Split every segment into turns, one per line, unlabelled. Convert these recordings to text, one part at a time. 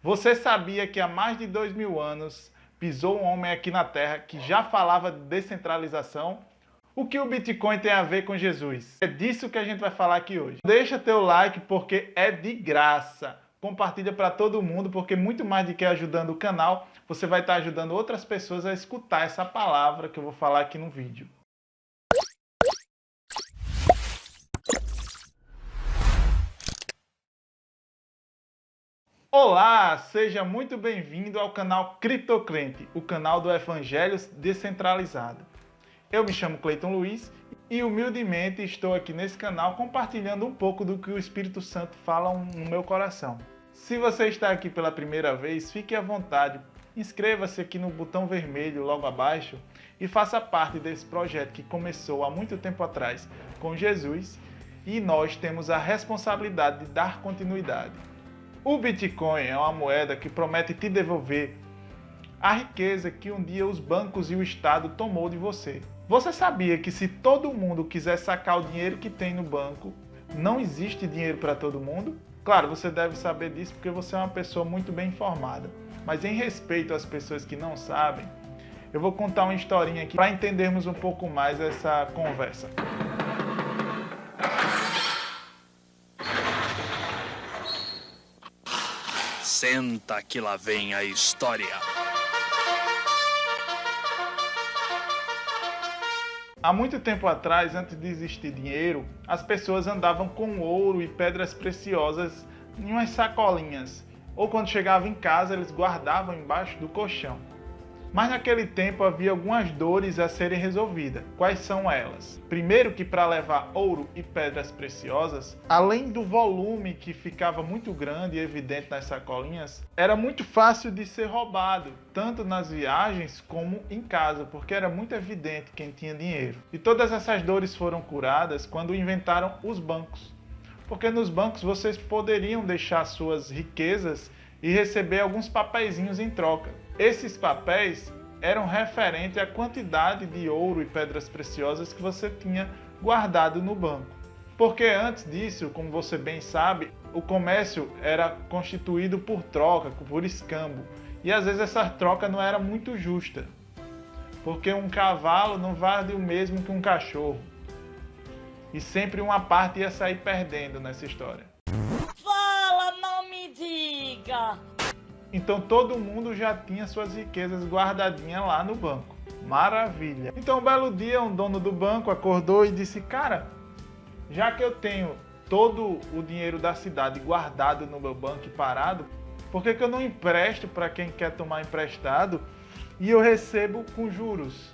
Você sabia que há mais de 2000 anos pisou um homem aqui na Terra que já falava de descentralização? O que o Bitcoin tem a ver com Jesus? É disso que a gente vai falar aqui hoje. Deixa teu like porque é de graça. Compartilha para todo mundo porque muito mais do que ajudando o canal, você vai estar ajudando outras pessoas a escutar essa palavra que eu vou falar aqui no vídeo. Olá, seja muito bem-vindo ao canal Criptocrente, o canal do Evangelho Descentralizado. Eu me chamo Cleiton Luiz e humildemente estou aqui nesse canal compartilhando um pouco do que o Espírito Santo fala no meu coração. Se você está aqui pela primeira vez, fique à vontade, inscreva-se aqui no botão vermelho logo abaixo e faça parte desse projeto que começou há muito tempo atrás com Jesus e nós temos a responsabilidade de dar continuidade. O Bitcoin é uma moeda que promete te devolver a riqueza que um dia os bancos e o Estado tomou de você. Você sabia que se todo mundo quiser sacar o dinheiro que tem no banco, não existe dinheiro para todo mundo? Claro, você deve saber disso porque você é uma pessoa muito bem informada. Mas em respeito às pessoas que não sabem, eu vou contar uma historinha aqui para entendermos um pouco mais essa conversa.
Senta que lá vem a história.
Há muito tempo atrás, antes de existir dinheiro, as pessoas andavam com ouro e pedras preciosas em umas sacolinhas, ou quando chegavam em casa eles guardavam embaixo do colchão. Mas naquele tempo havia algumas dores a serem resolvidas. Quais são elas? Primeiro que para levar ouro e pedras preciosas, além do volume que ficava muito grande e evidente nas sacolinhas, era muito fácil de ser roubado, tanto nas viagens como em casa, porque era muito evidente quem tinha dinheiro. E todas essas dores foram curadas quando inventaram os bancos. Porque nos bancos vocês poderiam deixar suas riquezas e receber alguns papeizinhos em troca. Esses papéis eram referentes à quantidade de ouro e pedras preciosas que você tinha guardado no banco. Porque antes disso, como você bem sabe, o comércio era constituído por troca, por escambo. E às vezes essa troca não era muito justa. Porque um cavalo não vale o mesmo que um cachorro. E sempre uma parte ia sair perdendo nessa história.
Fala, não me diga!
Então todo mundo já tinha suas riquezas guardadinhas lá no banco. Maravilha! Então um belo dia um dono do banco acordou e disse: cara, já que eu tenho todo o dinheiro da cidade guardado no meu banco e parado, por que eu não empresto para quem quer tomar emprestado e eu recebo com juros?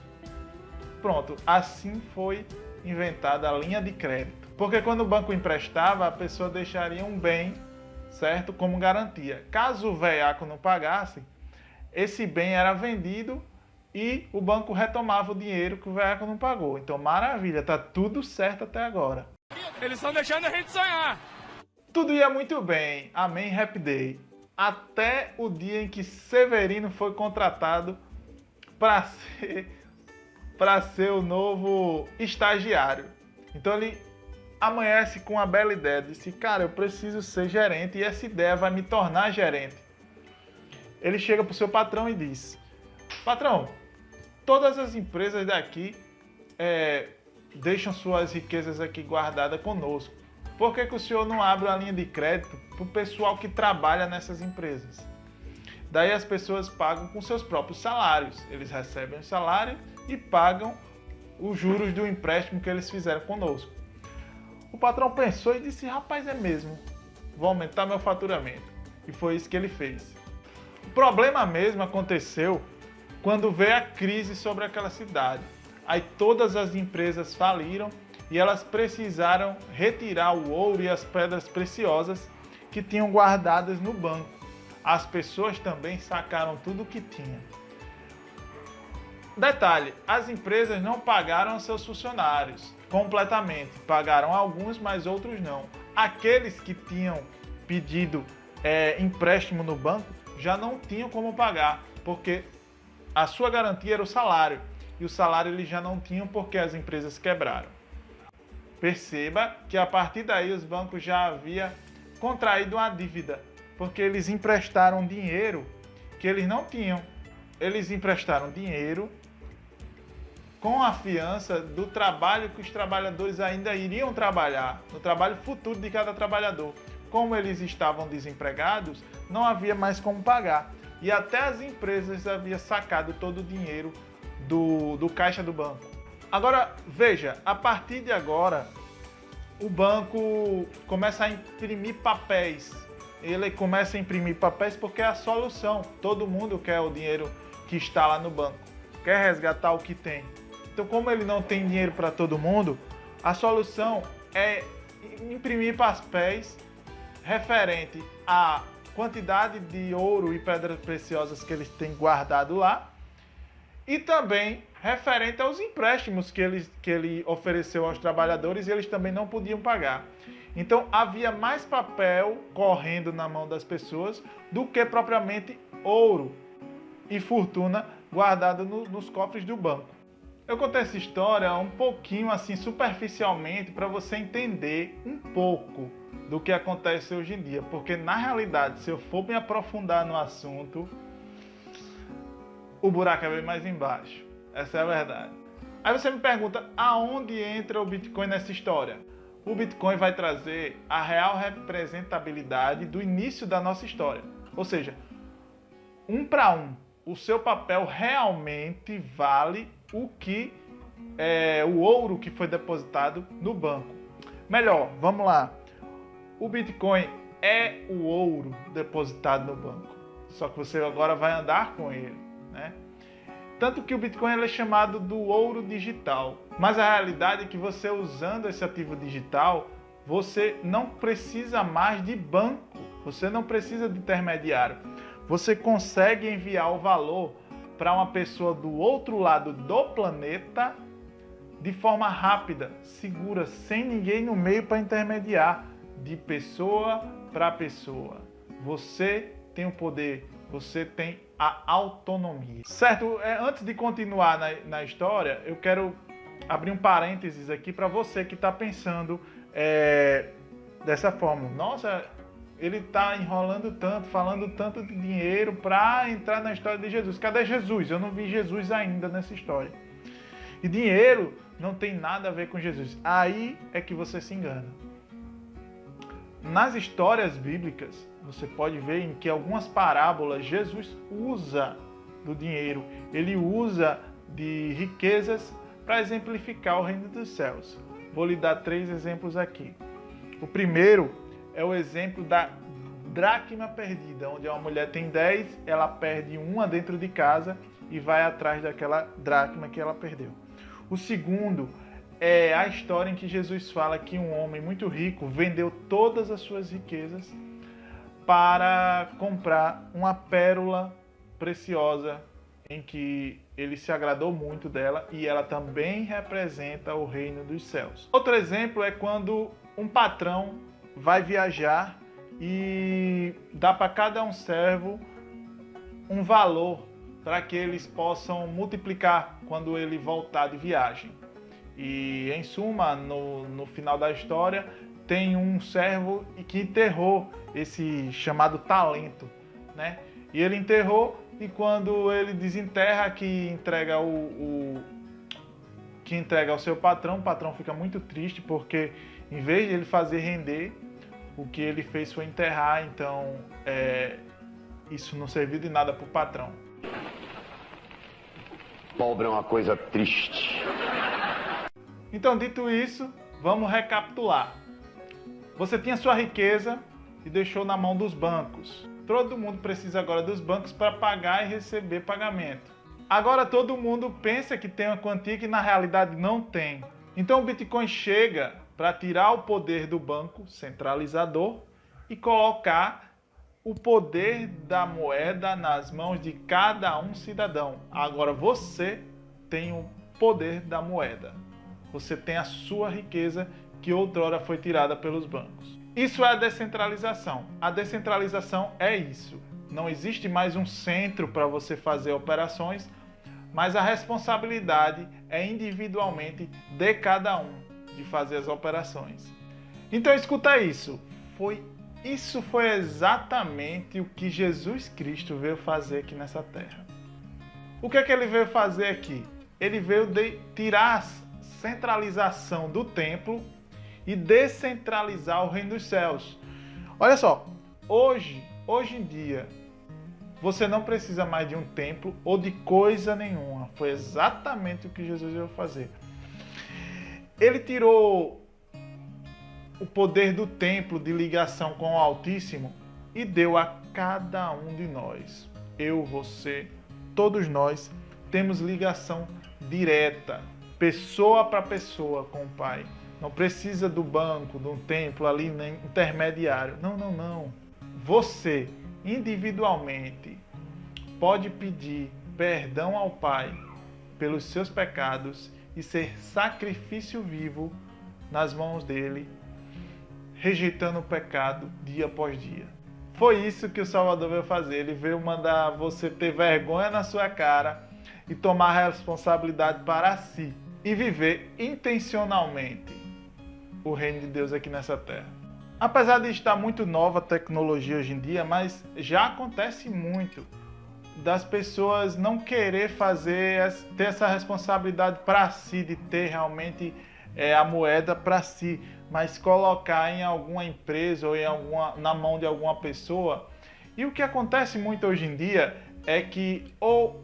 Pronto, assim foi inventada a linha de crédito. Porque quando o banco emprestava, a pessoa deixaria um bem, certo? Como garantia. Caso o velhaco não pagasse, esse bem era vendido e o banco retomava o dinheiro que o velhaco não pagou. Então, maravilha, tá tudo certo até agora.
Eles estão deixando a gente sonhar.
Tudo ia muito bem, amém, happy day. Até o dia em que Severino foi contratado para ser o novo estagiário. Então ele amanhece com uma bela ideia, disse: cara, eu preciso ser gerente e essa ideia vai me tornar gerente. Ele chega para o seu patrão e diz: patrão, todas as empresas daqui deixam suas riquezas aqui guardadas conosco. Por que o senhor não abre uma linha de crédito para o pessoal que trabalha nessas empresas? Daí as pessoas pagam com seus próprios salários. Eles recebem o salário e pagam os juros do empréstimo que eles fizeram conosco. O patrão pensou e disse: rapaz, é mesmo, vou aumentar meu faturamento. E foi isso que ele fez. O problema mesmo aconteceu quando veio a crise sobre aquela cidade. Aí todas as empresas faliram e elas precisaram retirar o ouro e as pedras preciosas que tinham guardadas no banco. As pessoas também sacaram tudo o que tinham. Detalhe, as empresas não pagaram aos seus funcionários completamente. Pagaram alguns, mas outros não. Aqueles que tinham pedido empréstimo no banco já não tinham como pagar, porque a sua garantia era o salário. E o salário eles já não tinham porque as empresas quebraram. Perceba que a partir daí os bancos já haviam contraído uma dívida porque eles emprestaram dinheiro que eles não tinham. Eles emprestaram dinheiro com a fiança do trabalho que os trabalhadores ainda iriam trabalhar, no trabalho futuro de cada trabalhador. Como eles estavam desempregados, não havia mais como pagar. E até as empresas haviam sacado todo o dinheiro do caixa do banco. Agora, veja, a partir de agora, o banco começa a imprimir papéis. Ele começa a imprimir papéis porque é a solução. Todo mundo quer o dinheiro que está lá no banco, quer resgatar o que tem. Então, como ele não tem dinheiro para todo mundo, a solução é imprimir papéis referente à quantidade de ouro e pedras preciosas que eles têm guardado lá e também referente aos empréstimos que ele ofereceu aos trabalhadores e eles também não podiam pagar. Então, havia mais papel correndo na mão das pessoas do que propriamente ouro e fortuna guardada nos cofres do banco. Eu contei essa história um pouquinho assim superficialmente para você entender um pouco do que acontece hoje em dia, porque na realidade, se eu for me aprofundar no assunto, o buraco é bem mais embaixo. Essa é a verdade. Aí você me pergunta, aonde entra o Bitcoin nessa história? O Bitcoin vai trazer a real representabilidade do início da nossa história. Ou seja, 1 para 1, o seu papel realmente vale o que o ouro que foi depositado no banco. Melhor, vamos lá. O Bitcoin é o ouro depositado no banco. Só que você agora vai andar com ele, né? Tanto que o Bitcoin ele é chamado do ouro digital. Mas a realidade é que você usando esse ativo digital, você não precisa mais de banco. Você não precisa de intermediário. Você consegue enviar o valor para uma pessoa do outro lado do planeta de forma rápida, segura, sem ninguém no meio para intermediar, de pessoa para pessoa. Você tem o poder, você tem a autonomia. Certo? Antes de continuar na história, eu quero abrir um parênteses aqui para você que está pensando dessa forma. Nossa, ele está enrolando tanto, falando tanto de dinheiro para entrar na história de Jesus. Cadê Jesus? Eu não vi Jesus ainda nessa história. E dinheiro não tem nada a ver com Jesus. Aí é que você se engana. Nas histórias bíblicas, você pode ver em que algumas parábolas Jesus usa do dinheiro. Ele usa de riquezas para exemplificar o reino dos céus. Vou lhe dar 3 exemplos aqui. O primeiro é o exemplo da dracma perdida, onde uma mulher tem 10, ela perde uma dentro de casa e vai atrás daquela dracma que ela perdeu. O segundo é a história em que Jesus fala que um homem muito rico vendeu todas as suas riquezas para comprar uma pérola preciosa em que ele se agradou muito dela e ela também representa o reino dos céus. Outro exemplo é quando um patrão vai viajar e dá para cada um servo um valor para que eles possam multiplicar quando ele voltar de viagem. E em suma, no final da história, tem um servo que enterrou esse chamado talento, né? E ele enterrou e quando ele desenterra, que entrega ao seu patrão, o patrão fica muito triste porque em vez de ele fazer render, o que ele fez foi enterrar, então isso não serviu de nada para o patrão.
Pobre é uma coisa triste.
Então, dito isso, vamos recapitular. Você tinha sua riqueza e deixou na mão dos bancos. Todo mundo precisa agora dos bancos para pagar e receber pagamento. Agora todo mundo pensa que tem uma quantia que na realidade não tem. Então o Bitcoin chega para tirar o poder do banco centralizador e colocar o poder da moeda nas mãos de cada um cidadão. Agora você tem o poder da moeda. Você tem a sua riqueza que outrora foi tirada pelos bancos. Isso é a descentralização. A descentralização é isso. Não existe mais um centro para você fazer operações, mas a responsabilidade é individualmente de cada um de fazer as operações. Então escuta isso. Foi Isso foi exatamente o que Jesus Cristo veio fazer aqui nessa terra. O que é que ele veio fazer aqui? Ele veio tirar a centralização do templo e descentralizar o reino dos céus. Olha só, hoje em dia, você não precisa mais de um templo ou de coisa nenhuma. Foi exatamente o que Jesus veio fazer. Ele tirou o poder do templo de ligação com o Altíssimo e deu a cada um de nós. Eu, você, todos nós temos ligação direta, pessoa para pessoa com o Pai. Não precisa do banco, de um templo ali, nem intermediário. Não. Você, individualmente, pode pedir perdão ao Pai pelos seus pecados e ser sacrifício vivo nas mãos dele, rejeitando o pecado dia após dia. Foi isso que o Salvador veio fazer. Ele veio mandar você ter vergonha na sua cara e tomar a responsabilidade para si e viver intencionalmente o reino de Deus aqui nessa terra. Apesar de estar muito nova a tecnologia hoje em dia, mas já acontece muito das pessoas não querer ter essa responsabilidade para si, de ter realmente a moeda para si, mas colocar em alguma empresa ou na mão de alguma pessoa. E o que acontece muito hoje em dia é que ou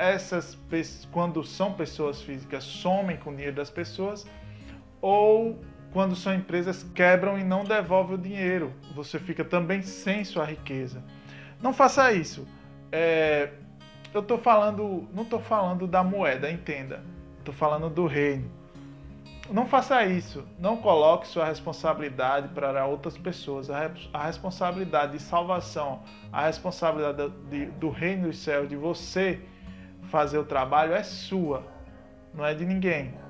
quando são pessoas físicas, somem com o dinheiro das pessoas, ou quando são empresas, quebram e não devolvem o dinheiro. Você fica também sem sua riqueza. Não faça isso. Não estou falando da moeda, entenda. Estou falando do reino. Não faça isso. Não coloque sua responsabilidade para outras pessoas. A responsabilidade de salvação, a responsabilidade do reino dos céus, de você fazer o trabalho, é sua. Não é de ninguém.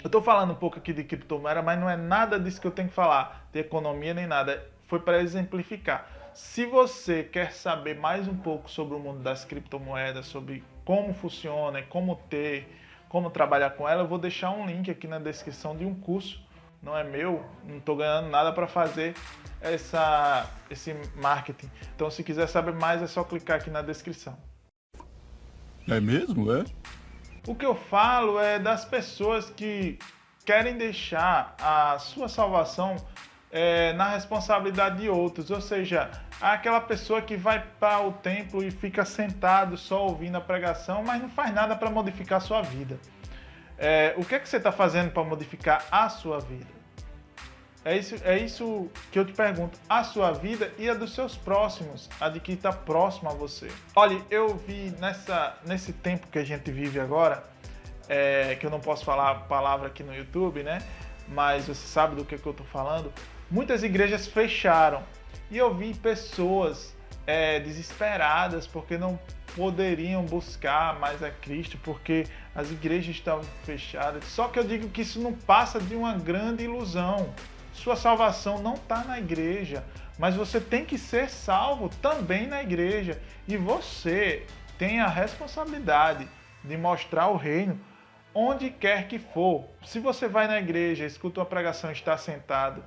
Eu estou falando um pouco aqui de criptomoeda, mas não é nada disso que eu tenho que falar, de economia nem nada. Foi para exemplificar. Se você quer saber mais um pouco sobre o mundo das criptomoedas, sobre como funciona, como trabalhar com ela, eu vou deixar um link aqui na descrição de um curso. Não é meu, não estou ganhando nada para fazer esse marketing. Então, se quiser saber mais, é só clicar aqui na descrição.
É mesmo, é?
O que eu falo é das pessoas que querem deixar a sua salvação na responsabilidade de outros, ou seja, aquela pessoa que vai para o templo e fica sentado só ouvindo a pregação, mas não faz nada para modificar a sua vida. O que é que você está fazendo para modificar a sua vida? É isso que eu te pergunto, a sua vida e a dos seus próximos, a de quem está próximo a você. Olha, eu vi nesse tempo que a gente vive agora, que eu não posso falar a palavra aqui no YouTube, né? Mas você sabe do que eu estou falando. Muitas igrejas fecharam e eu vi pessoas desesperadas porque não poderiam buscar mais a Cristo porque as igrejas estavam fechadas. Só que eu digo que isso não passa de uma grande ilusão. Sua salvação não está na igreja, mas você tem que ser salvo também na igreja. E você tem a responsabilidade de mostrar o reino onde quer que for. Se você vai na igreja, escuta uma pregação, está sentado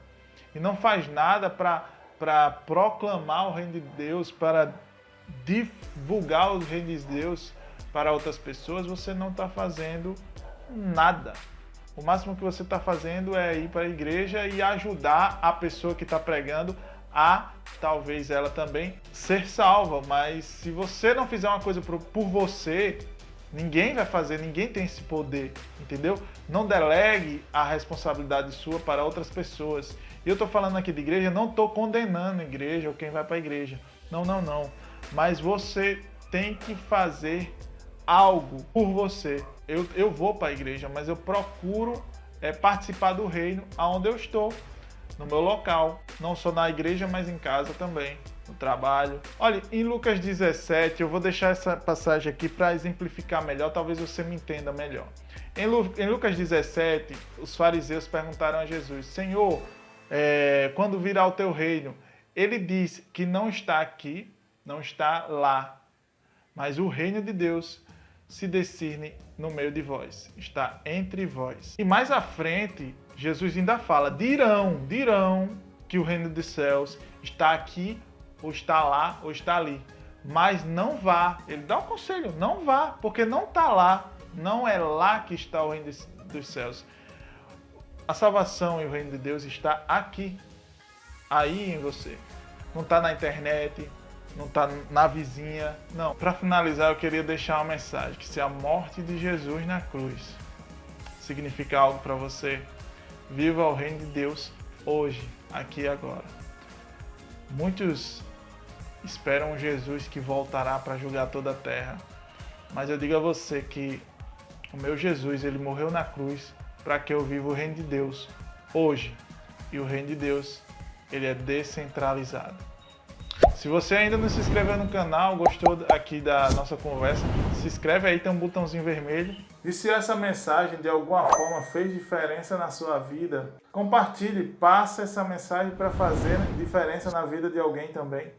e não faz nada para proclamar o reino de Deus, para divulgar o reino de Deus para outras pessoas, você não está fazendo nada. O máximo que você está fazendo é ir para a igreja e ajudar a pessoa que está pregando a, talvez ela também, ser salva. Mas se você não fizer uma coisa por você, ninguém vai fazer, ninguém tem esse poder, entendeu? Não delegue a responsabilidade sua para outras pessoas. E eu estou falando aqui de igreja, não estou condenando a igreja ou quem vai para a igreja. Não. Mas você tem que fazer algo por você. Eu vou para a igreja, mas eu procuro participar do reino aonde eu estou, no meu local. Não só na igreja, mas em casa também, no trabalho. Olha, em Lucas 17, eu vou deixar essa passagem aqui para exemplificar melhor, talvez você me entenda melhor. Em Lucas 17, os fariseus perguntaram a Jesus: Senhor, quando virá o teu reino? Ele disse que não está aqui, não está lá, mas o reino de Deus se discerne no meio de vós, está entre vós. E mais à frente, Jesus ainda fala: dirão que o reino dos céus está aqui, ou está lá, ou está ali. Mas não vá. Ele dá um conselho, não vá, porque não está lá. Não é lá que está o reino dos céus. A salvação e o reino de Deus está aqui, aí em você. Não está na internet, não está na vizinha. Não. Para finalizar, eu queria deixar uma mensagem, que se a morte de Jesus na cruz significa algo para você, viva o reino de Deus hoje, aqui e agora. Muitos esperam um Jesus que voltará para julgar toda a terra, mas eu digo a você que o meu Jesus, ele morreu na cruz para que eu viva o reino de Deus hoje. E o reino de Deus, ele é descentralizado. Se você ainda não se inscreveu no canal, gostou aqui da nossa conversa, se inscreve aí, tem um botãozinho vermelho. E se essa mensagem de alguma forma fez diferença na sua vida, compartilhe, passe essa mensagem para fazer diferença na vida de alguém também.